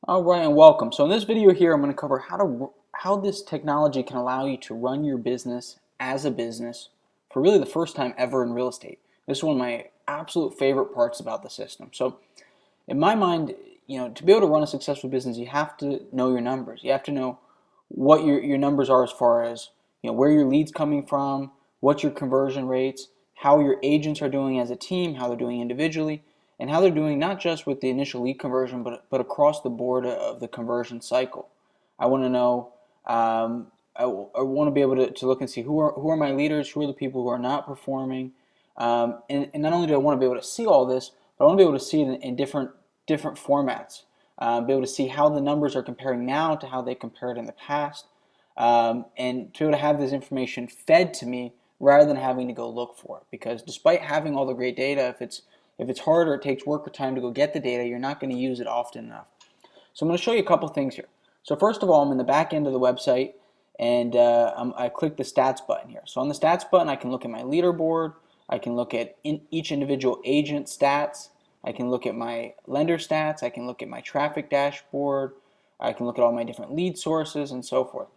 All right, and welcome. So in this video here, I'm going to cover how this technology can allow you to run your business as a business for really the first time ever in real estate. This is one of my absolute favorite parts about the system. So in my mind, to be able to run a successful business, you have to know your numbers. You have to know what your numbers are as far as where your leads coming from, what your conversion rates, how your agents are doing as a team, how they're doing individually, and how they're doing not just with the initial lead conversion, but across the board of the conversion cycle. I want to know. I want to be able to look and see who are my leaders, who are the people who are not performing, and not only do I want to be able to see all this, but I want to be able to see it in different formats. Be able to see how the numbers are comparing now to how they compared in the past, and to be able to have this information fed to me rather than having to go look for it. Because despite having all the great data, if it's hard or it takes work or time to go get the data, you're not going to use it often enough. So I'm going to show you a couple things here. So first of all, I'm in the back end of the website, and I click the stats button here. So on the stats button, I can look at my leaderboard. I can look at each individual agent stats. I can look at my lender stats. I can look at my traffic dashboard. I can look at all my different lead sources and so forth.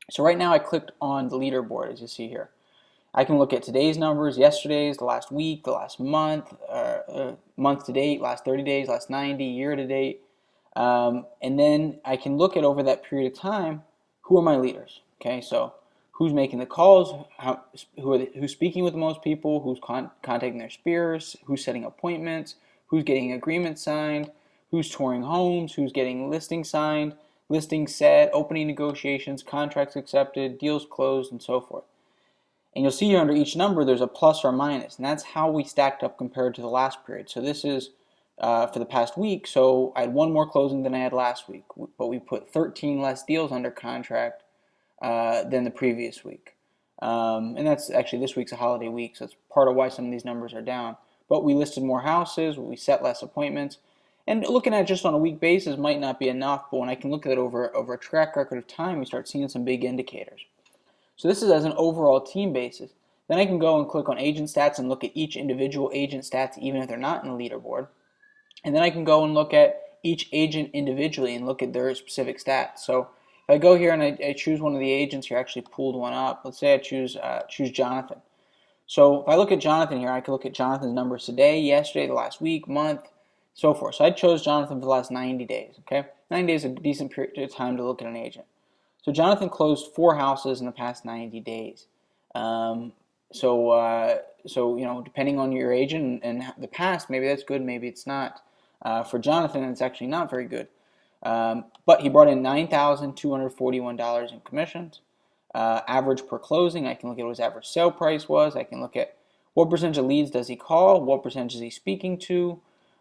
So right now I clicked on the leaderboard, as you see here. I can look at today's numbers, yesterday's, the last week, the last month, month to date, last 30 days, last 90, year to date. And then I can look at over that period of time, who are my leaders? Okay, so who's making the calls, who's speaking with the most people, who's contacting their spheres, who's setting appointments, who's getting agreements signed, who's touring homes, who's getting listings signed, listings set, opening negotiations, contracts accepted, deals closed, and so forth. And you'll see here under each number there's a plus or minus, and that's how we stacked up compared to the last period. So this is for the past week, so I had one more closing than I had last week, but we put 13 less deals under contract than the previous week. And that's actually, this week's a holiday week, so that's part of why some of these numbers are down. But we listed more houses, we set less appointments, and looking at it just on a week basis might not be enough, but when I can look at it over a track record of time, we start seeing some big indicators. So this is as an overall team basis. Then I can go and click on agent stats and look at each individual agent stats, even if they're not in the leaderboard. And then I can go and look at each agent individually and look at their specific stats. So if I go here and I choose one of the agents here, I actually pulled one up. Let's say I choose Jonathan. So if I look at Jonathan here, I can look at Jonathan's numbers today, yesterday, the last week, month, so forth. So I chose Jonathan for the last 90 days. Okay, 90 days is a decent period of time to look at an agent. So Jonathan closed 4 houses in the past 90 days. So depending on your agent and the past, maybe that's good, maybe it's not. For Jonathan, it's actually not very good. But he brought in $9,241 in commissions. Average per closing, I can look at what his average sale price was. I can look at what percentage of leads does he call, what percentage is he speaking to.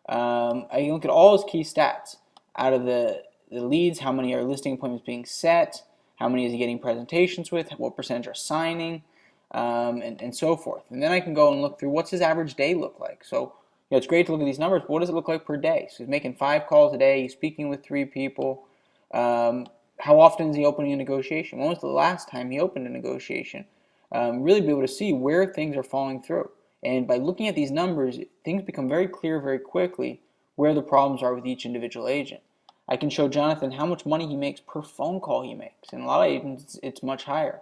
I can look at all his key stats. Out of the leads, how many are listing appointments being set, how many is he getting presentations with, what percentage are signing, and so forth. And then I can go and look through what's his average day look like. So it's great to look at these numbers, but what does it look like per day? So he's making 5 calls a day, he's speaking with 3 people. How often is he opening a negotiation? When was the last time he opened a negotiation? Really be able to see where things are falling through. And by looking at these numbers, things become very clear very quickly where the problems are with each individual agent. I can show Jonathan how much money he makes per phone call he makes. And a lot of agents, it's much higher.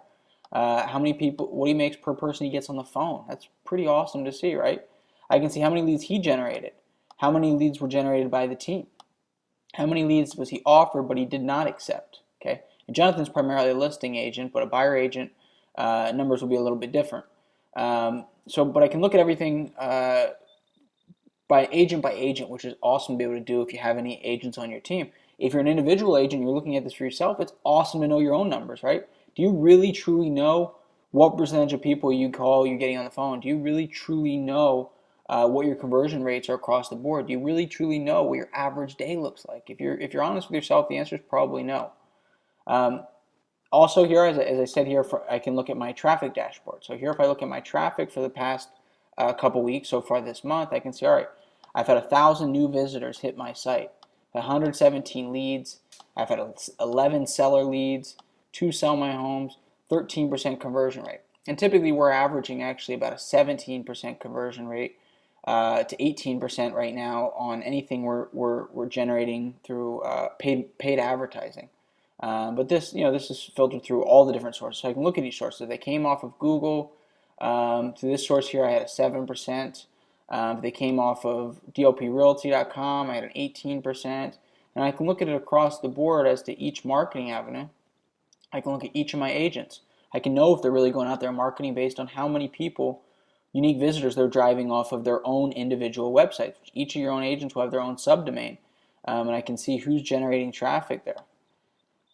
How many people, what he makes per person he gets on the phone. That's pretty awesome to see, right? I can see how many leads he generated, how many leads were generated by the team, how many leads was he offered but he did not accept. Okay, and Jonathan's primarily a listing agent, but a buyer agent numbers will be a little bit different. But I can look at everything by agent, which is awesome to be able to do if you have any agents on your team. If you're an individual agent, you're looking at this for yourself, it's awesome to know your own numbers, right? Do you really truly know what percentage of people you call you're getting on the phone? Do you really truly know what your conversion rates are across the board? Do you really truly know what your average day looks like? If you're honest with yourself, the answer is probably no. Also here, as I said here, I can look at my traffic dashboard. So here, if I look at my traffic for the past couple weeks so far this month, I can see, all right, I've had 1,000 new visitors hit my site, 117 leads, I've had 11 seller leads, 2 sell my homes, 13% conversion rate. And typically we're averaging actually about a 17% conversion rate to 18% right now on anything we're generating through paid advertising. But this is filtered through all the different sources. So I can look at each source. So they came off of Google. To this source here, I had a 7%. They came off of dlprealty.com. I had an 18%. And I can look at it across the board as to each marketing avenue. I can look at each of my agents. I can know if they're really going out there marketing based on how many people, unique visitors, they're driving off of their own individual websites. Each of your own agents will have their own subdomain, and I can see who's generating traffic there.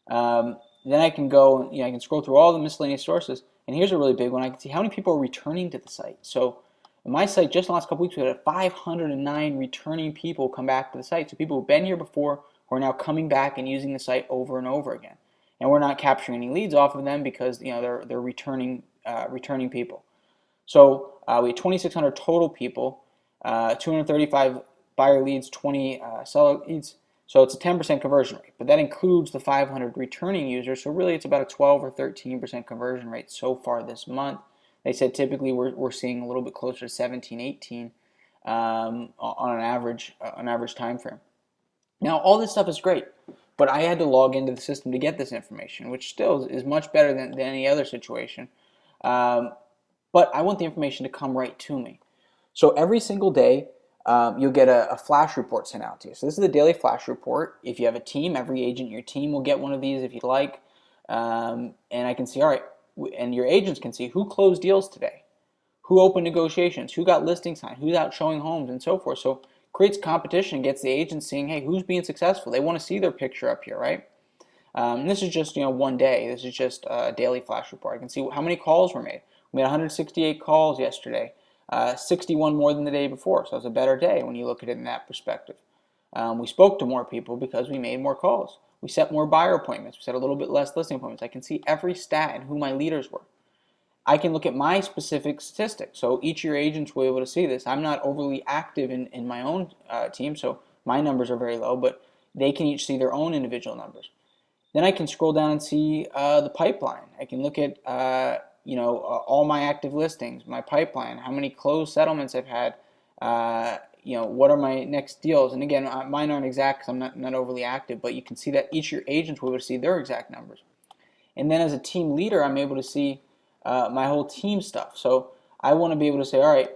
Then I can go, I can scroll through all the miscellaneous sources, and here's a really big one. I can see how many people are returning to the site. So in my site, just in the last couple weeks, we had 509 returning people come back to the site. So people who've been here before who are now coming back and using the site over and over again. And we're not capturing any leads off of them because they're returning people. So we had 2,600 total people, 235 buyer leads, 20 seller leads. So it's a 10% conversion rate, but that includes the 500 returning users. So really, it's about a 12 or 13% conversion rate so far this month. They said typically we're seeing a little bit closer to 17, 18 on an average time frame. Now, all this stuff is great, but I had to log into the system to get this information, which still is much better than any other situation. But I want the information to come right to me. So every single day, you'll get a flash report sent out to you. So this is the daily flash report. If you have a team, every agent in your team will get one of these if you'd like. And I can see, all right, and your agents can see who closed deals today, who opened negotiations, who got listings signed, who's out showing homes, and so forth. So creates competition, gets the agents seeing, hey, who's being successful? They want to see their picture up here, right? And this is just one day. This is just a daily flash report. I can see how many calls were made. We made 168 calls yesterday, 61 more than the day before. So it was a better day when you look at it in that perspective. We spoke to more people because we made more calls. We set more buyer appointments. We set a little bit less listing appointments. I can see every stat and who my leaders were. I can look at my specific statistics. So each of your agents will be able to see this. I'm not overly active in my own team, so my numbers are very low, but they can each see their own individual numbers. Then I can scroll down and see the pipeline. I can look at all my active listings, my pipeline, how many closed settlements I've had, what are my next deals. And again, mine aren't exact because I'm not overly active, but you can see that each of your agents will be able to see their exact numbers. And then as a team leader, I'm able to see my whole team stuff. So I want to be able to say, all right,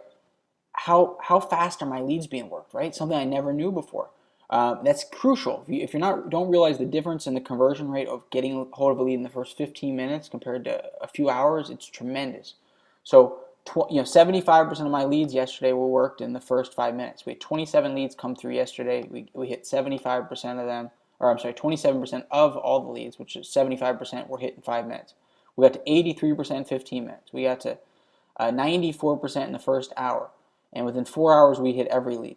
how fast are my leads being worked, right? Something I never knew before. That's crucial. If you don't realize the difference in the conversion rate of getting hold of a lead in the first 15 minutes compared to a few hours, it's tremendous. So 75% of my leads yesterday were worked in the first 5 minutes. We had 27 leads come through yesterday. We hit 75% of them, or I'm sorry, 27% of all the leads, which is 75% were hit in 5 minutes. We got to 83% in 15 minutes. We got to 94% in the first hour. And within 4 hours, we hit every lead.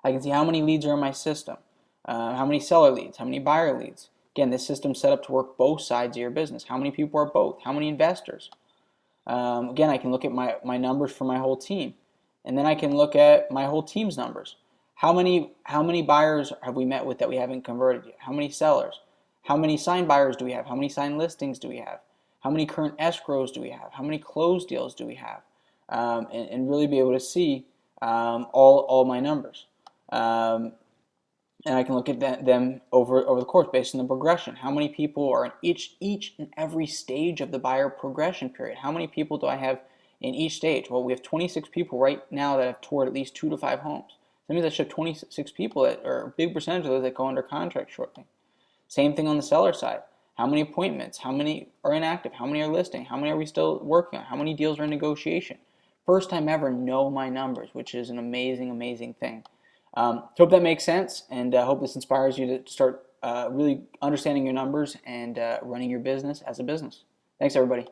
I can see how many leads are in my system, how many seller leads, how many buyer leads. Again, this system's set up to work both sides of your business. How many people are both? How many investors? Again, I can look at my numbers for my whole team. And then I can look at my whole team's numbers. How many buyers have we met with that we haven't converted yet? How many sellers? How many signed buyers do we have? How many signed listings do we have? How many current escrows do we have? How many closed deals do we have? And really be able to see all my numbers. And I can look at them over the course based on the progression. How many people are in each and every stage of the buyer progression period? How many people do I have in each stage? Well, we have 26 people right now that have toured at least 2 to 5 homes. That means I should have 26 people that are a big percentage of those that go under contract shortly. Same thing on the seller side. How many appointments? How many are inactive? How many are listing? How many are we still working on? How many deals are in negotiation? First time ever, know my numbers, which is an amazing, amazing thing. Hope that makes sense, and hope this inspires you to start really understanding your numbers and running your business as a business. Thanks, everybody.